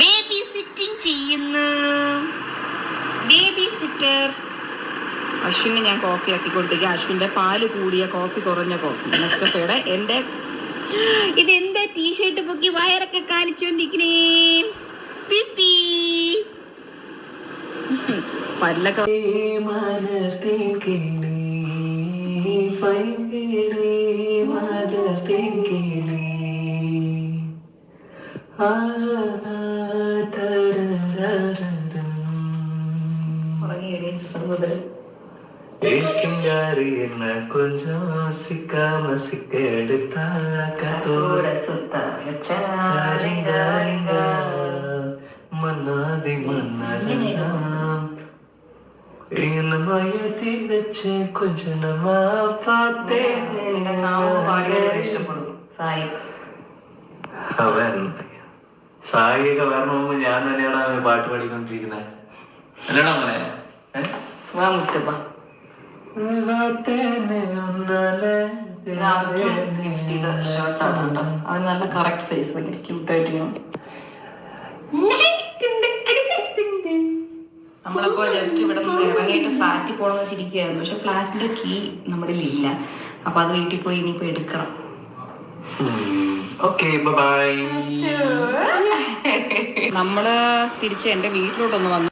Baby sitting ചെയ്യുന്നു. Baby sitter. അശ്വിനെ ഞാൻ കോഫി ആക്കിക്കൊണ്ടിരിക്കുക. അശ്വിൻ്റെ പാല് കൂടിയ കോഫി കുറഞ്ഞ കോഫി നെസ്കഫയുടെ. എൻ്റെ ഇതെന്താ ടീഷർട്ട് പൊക്കി വയറൊക്കെ കാണിച്ചോണ്ടിരിക്കണേ പിപ്പി പല്ലൊക്കെ. സഹോദരൻ கொஞ்சம் சிக்காம சிக்க மன்னாதி மன்னதி வச்சு கொஞ்சம் நம்ம பார்த்தேன். അവൻ സായിയൊക്കെ വരണ മുമ്പ് ഞാൻ തന്നെയാണ് അവൻ പാട്ട് പാടിക്കൊണ്ടിരിക്കുന്നത്. അല്ലടാ മോനെ? വാ മുത്തപ്പ. അവന് നല്ല കറക്റ്റ് സൈസ് ഭയങ്കര ക്യൂട്ടായിട്ടിരിക്കണം. നമ്മളിപ്പോ ജസ്റ്റ് ഇവിടെ നിന്ന് ഇറങ്ങിയിട്ട് ഫ്ലാറ്റിൽ പോകണമെന്ന് വെച്ചിരിക്കുകയായിരുന്നു. പക്ഷെ ഫ്ലാറ്റിന്റെ കീ നമ്മുടെ ഇല്ല. അപ്പൊ അത് വീട്ടിൽ പോയി ഇനിയിപ്പോ എടുക്കണം. നമ്മള് തിരിച്ച് എന്റെ വീട്ടിലോട്ടൊന്ന് വന്നു.